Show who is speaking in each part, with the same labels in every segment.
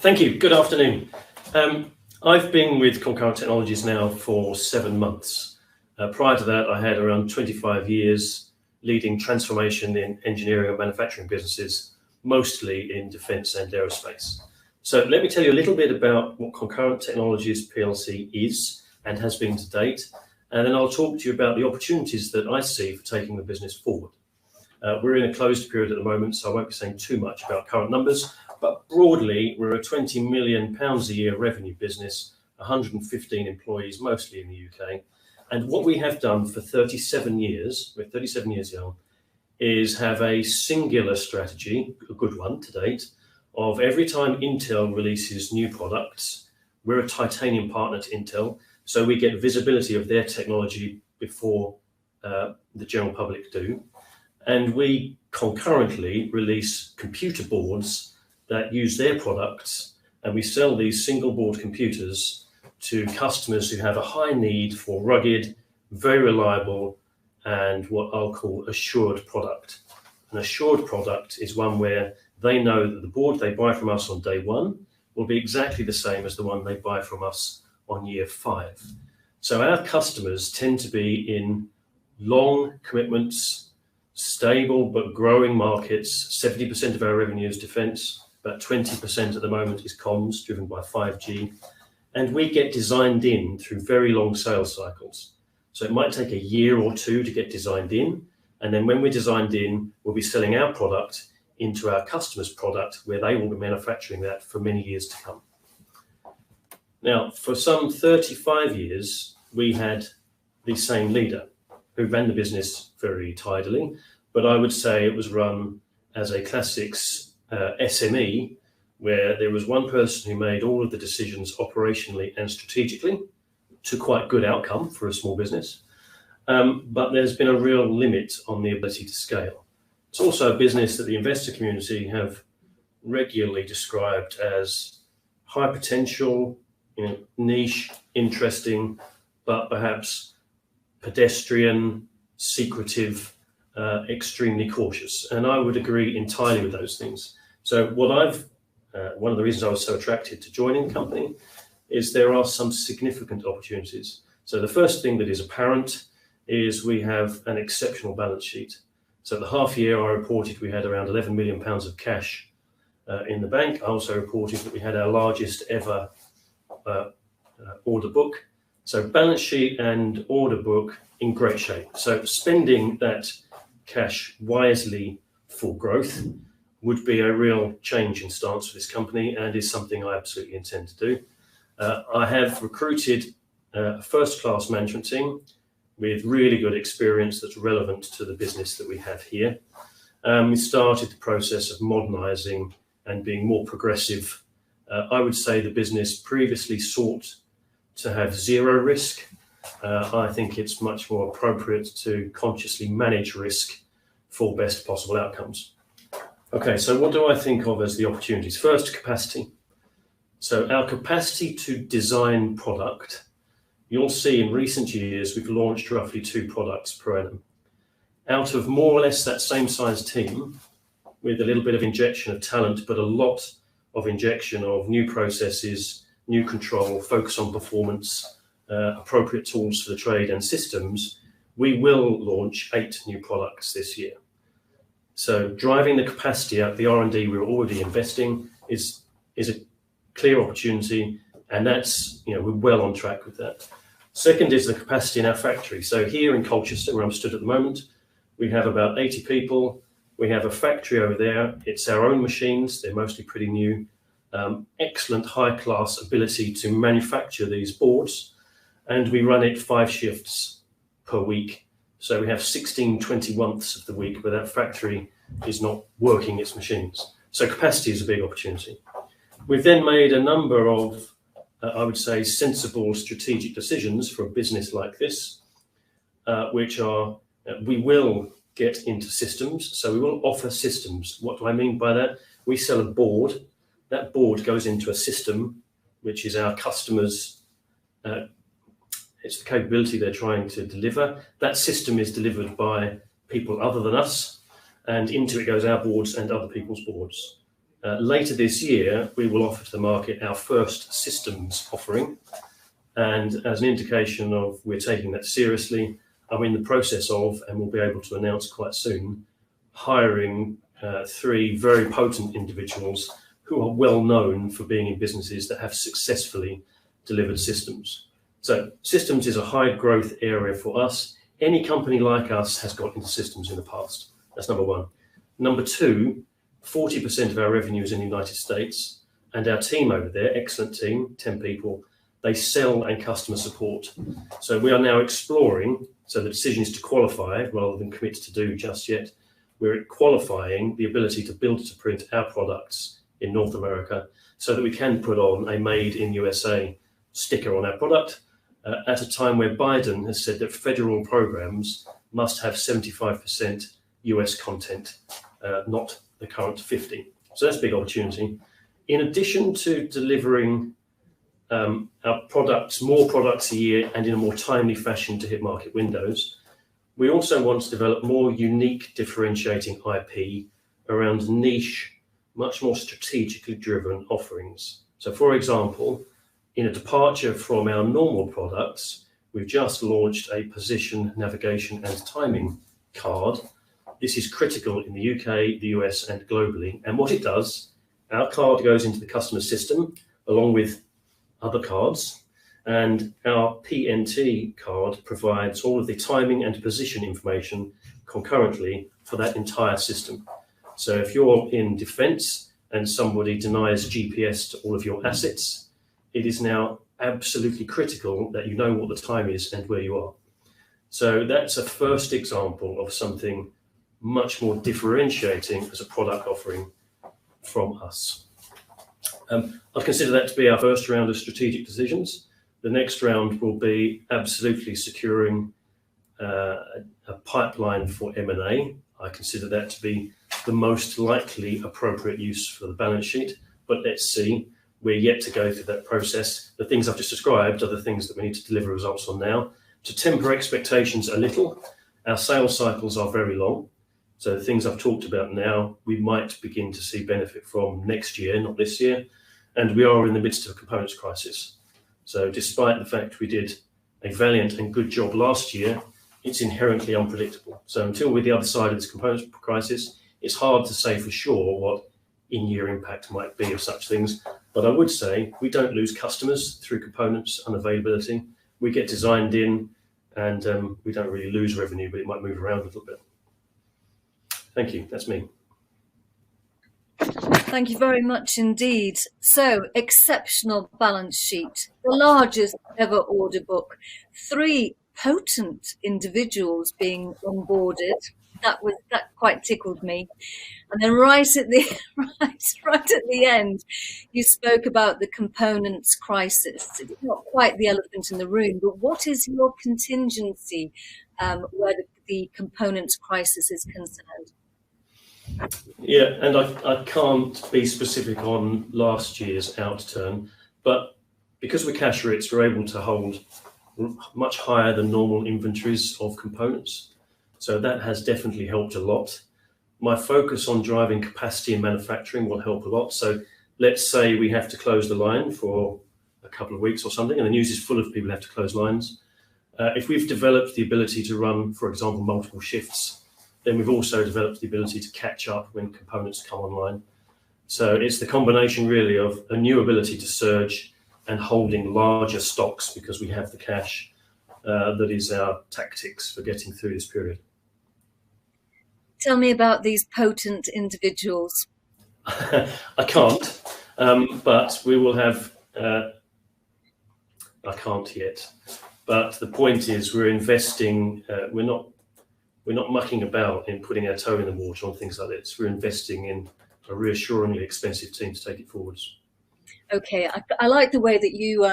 Speaker 1: Thank you. Good afternoon. I've been with Concurrent Technologies now for 7 months. Prior to that, I had around 25 years leading transformation in engineering and manufacturing businesses, mostly in defence and aerospace. So let me tell you a little bit about what Concurrent Technologies PLC is and has been to date, and then I'll talk to you about the opportunities that I see for taking the business forward. We're in a closed period at the moment, so I won't be saying too much about current numbers, but broadly, we're a £20 million a year revenue business, 115 employees, mostly in the UK. And what we have done for 37 years, we're 37 years young, is have a singular strategy, a good one to date, of every time Intel releases new products, we're a titanium partner to Intel, so we get visibility of their technology before the general public do. And we concurrently release computer boards that use their products, and we sell these single board computers to customers who have a high need for rugged, very reliable, and what I'll call assured product. An assured product is one where they know that the board they buy from us on day one will be exactly the same as the one they buy from us on year 5. So our customers tend to be in long commitments, stable but growing markets. 70% of our revenue is defence, about 20% at the moment is comms, driven by 5G. And we get designed in through very long sales cycles. So it might take a year or two to get designed in. And then when we're designed in, we'll be selling our product into our customer's product, where they will be manufacturing that for many years to come. Now, for some 35 years, we had the same leader who ran the business very tidily, but I would say it was run as a classics SME, where there was one person who made all of the decisions operationally and strategically, to quite good outcome for a small business. But there's been a real limit on the ability to scale. It's also a business that the investor community have regularly described as high potential, niche, interesting, but perhaps pedestrian, secretive, extremely cautious. And I would agree entirely with those things. So one of the reasons I was so attracted to joining the company is there are some significant opportunities. So the first thing that is apparent is we have an exceptional balance sheet. So the half year I reported we had around £11 million of cash in the bank. I also reported that we had our largest ever order book. So balance sheet and order book in great shape. So spending that cash wisely for growth would be a real change in stance for this company, and is something I absolutely intend to do. I have recruited a first-class management team with really good experience that's relevant to the business that we have here. We started the process of modernising and being more progressive. I would say the business previously sought to have zero risk. I think it's much more appropriate to consciously manage risk for best possible outcomes. Okay, so what do I think of as the opportunities? First, capacity. So our capacity to design product, you'll see in recent years, we've launched roughly 2 products per annum. Out of more or less that same size team, with a little bit of injection of talent, but a lot of injection of new processes, new control, focus on performance, appropriate tools for the trade and systems, we will launch 8 new products this year. So driving the capacity out, the R&D we're already investing is a clear opportunity, and that's, we're well on track with that. Second is the capacity in our factory. So here in Colchester, where I'm stood at the moment, we have about 80 people. We have a factory over there. It's our own machines. They're mostly pretty new. Excellent high-class ability to manufacture these boards, and we run it 5 shifts per week. So we have 16/21ths of the week where that factory is not working its machines. So capacity is a big opportunity. We've then made a number of, I would say, sensible strategic decisions for a business like this, which are, we will get into systems. So we will offer systems. What do I mean by that? We sell a board. That board goes into a system, which is our customers' it's the capability they're trying to deliver. That system is delivered by people other than us, and into it goes our boards and other people's boards. Later this year, we will offer to the market our first systems offering. And as an indication of we're taking that seriously, I'm in the process of, and we'll be able to announce quite soon, hiring 3 very potent individuals who are well known for being in businesses that have successfully delivered systems. So systems is a high growth area for us. Any company like us has got into systems in the past. That's number one. Number two, 40% of our revenue is in the United States, and our team over there, excellent team, 10 people, they sell and customer support. So we are now exploring, so the decision is to qualify rather than commit to do just yet. We're qualifying the ability to build to print our products in North America so that we can put on a made in USA sticker on our product at a time where Biden has said that federal programs must have 75% US content, not the current 50. So that's a big opportunity. In addition to delivering our products, more products a year and in a more timely fashion to hit market windows, we also want to develop more unique differentiating IP around niche, much more strategically driven offerings. So for example, in a departure from our normal products, we've just launched a position, navigation and timing card. This is critical in the UK, the US and globally. And what it does, our card goes into the customer system along with other cards, and our PNT card provides all of the timing and position information concurrently for that entire system. So if you're in defense and somebody denies GPS to all of your assets, it is now absolutely critical that you know what the time is and where you are. So that's a first example of something much more differentiating as a product offering from us. I'd consider that to be our first round of strategic decisions. The next round will be absolutely securing a pipeline for M&A. I consider that to be the most likely appropriate use for the balance sheet, but let's see. We're yet to go through that process. The things I've just described are the things that we need to deliver results on now. To temper expectations a little, our sales cycles are very long. So the things I've talked about now, we might begin to see benefit from next year, not this year. And we are in the midst of a components crisis. So despite the fact we did a valiant and good job last year, it's inherently unpredictable. So until we're the other side of this components crisis, it's hard to say for sure what in-year impact might be of such things. But I would say we don't lose customers through components unavailability. We get designed in and we don't really lose revenue, but it might move around a little bit. Thank you. That's me.
Speaker 2: Thank you very much indeed. So, exceptional balance sheet, the largest ever order book, 3 potent individuals being onboarded. That quite tickled me. And then right at the end, you spoke about the components crisis. It's not quite the elephant in the room, but what is your contingency where the components crisis is concerned?
Speaker 1: Yeah, and I can't be specific on last year's outturn, but because we're cash rich, we're able to hold much higher than normal inventories of components. So that has definitely helped a lot. My focus on driving capacity in manufacturing will help a lot. So let's say we have to close the line for a couple of weeks or something, and the news is full of people who have to close lines. If we've developed the ability to run, for example, multiple shifts, then we've also developed the ability to catch up when components come online. So it's the combination really of a new ability to surge and holding larger stocks because we have the cash that is our tactics for getting through this period.
Speaker 2: Tell me about these potent individuals.
Speaker 1: I can't, but we will have, I can't yet, but the point is we're investing, we're not mucking about in putting our toe in the water on things like this. We're investing in a reassuringly expensive team to take it forwards.
Speaker 2: Okay, I like the way that you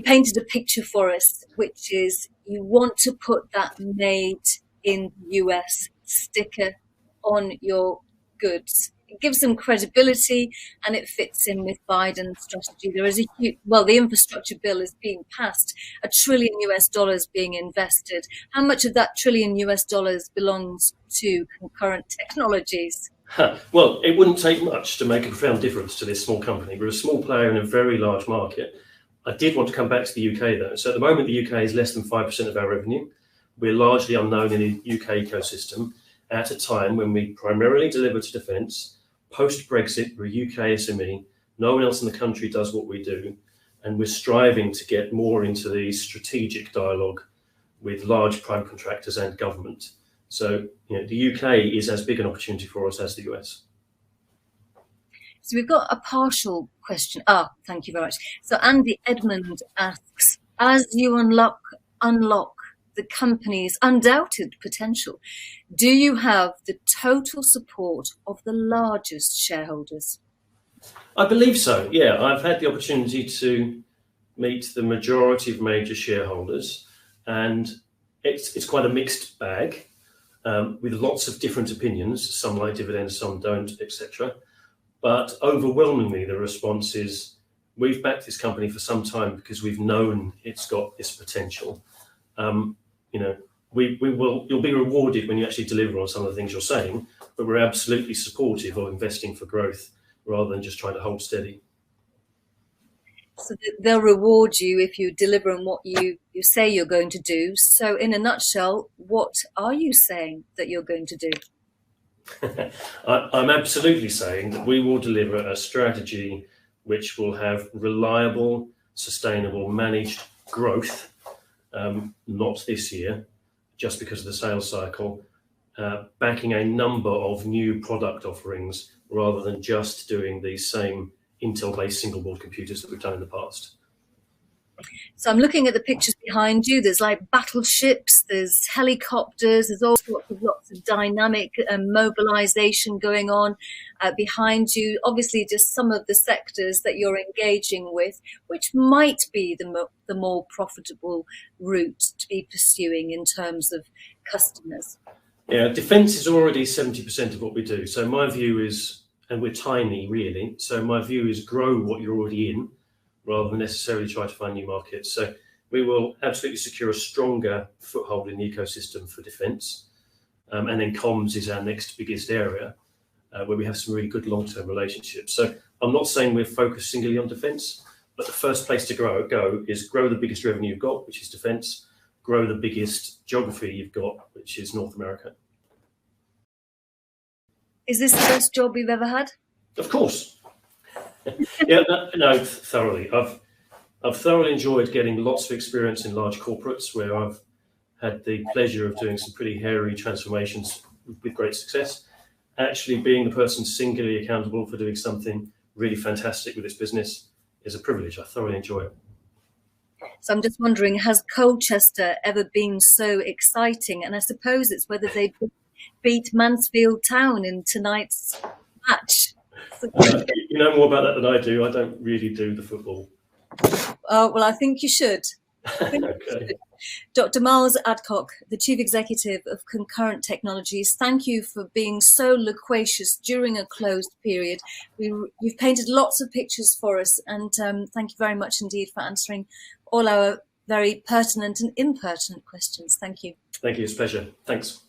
Speaker 2: painted a picture for us, which is you want to put that made in the US sticker on your goods. It gives them credibility and it fits in with Biden's strategy. There is a huge, the infrastructure bill is being passed, $1 trillion being invested. How much of that $1 trillion belongs to Concurrent Technologies?
Speaker 1: Well, it wouldn't take much to make a profound difference to this small company. We're a small player in a very large market. I did want to come back to the UK though. So at the moment, the UK is less than 5% of our revenue. We're largely unknown in the UK ecosystem at a time when we primarily deliver to defence. Post-Brexit, we're a UK SME. No one else in the country does what we do. And we're striving to get more into the strategic dialogue with large prime contractors and government. So, the UK is as big an opportunity for us as the US.
Speaker 2: So we've got a partial question. Thank you very much. So Andy Edmund asks, as you unlock the company's undoubted potential, do you have the total support of the largest shareholders?
Speaker 1: I believe so, yeah. I've had the opportunity to meet the majority of major shareholders, and it's quite a mixed bag. With lots of different opinions, some like dividends, some don't, etc. But overwhelmingly, the response is, we've backed this company for some time because we've known it's got this potential. You'll be rewarded when you actually deliver on some of the things you're saying, but we're absolutely supportive of investing for growth rather than just trying to hold steady.
Speaker 2: So they'll reward you if you deliver on what you say you're going to do. So in a nutshell, what are you saying that you're going to do?
Speaker 1: I'm absolutely saying that we will deliver a strategy which will have reliable, sustainable, managed growth, not this year, just because of the sales cycle, backing a number of new product offerings rather than just doing the same Intel-based single-board computers that we've done in the past.
Speaker 2: So I'm looking at the pictures behind you. There's like battleships, there's helicopters, there's lots of dynamic mobilization going on behind you. Obviously, just some of the sectors that you're engaging with, which might be the more profitable route to be pursuing in terms of customers.
Speaker 1: Yeah, defence is already 70% of what we do. So my view is, and we're tiny really, so my view is grow what you're already in, rather than necessarily try to find new markets. So we will absolutely secure a stronger foothold in the ecosystem for defence. And then comms is our next biggest area, where we have some really good long-term relationships. So I'm not saying we're focused singly on defence, but the first place to go is grow the biggest revenue you've got, which is defence, grow the biggest geography you've got, which is North America.
Speaker 2: Is this the best job you've ever had?
Speaker 1: Of course. Yeah, no, thoroughly. I've thoroughly enjoyed getting lots of experience in large corporates where I've had the pleasure of doing some pretty hairy transformations with great success. Actually being the person singularly accountable for doing something really fantastic with this business is a privilege. I thoroughly enjoy it.
Speaker 2: So I'm just wondering, has Colchester ever been so exciting? And I suppose it's whether they beat Mansfield Town in tonight's match.
Speaker 1: You know more about that than I do. I don't really do the football.
Speaker 2: Well, I think you should.
Speaker 1: Okay.
Speaker 2: Dr. Miles Adcock, the Chief Executive of Concurrent Technologies, thank you for being so loquacious during a closed period. You've painted lots of pictures for us, and thank you very much indeed for answering all our very pertinent and impertinent questions. Thank you.
Speaker 1: Thank you. It's a pleasure. Thanks.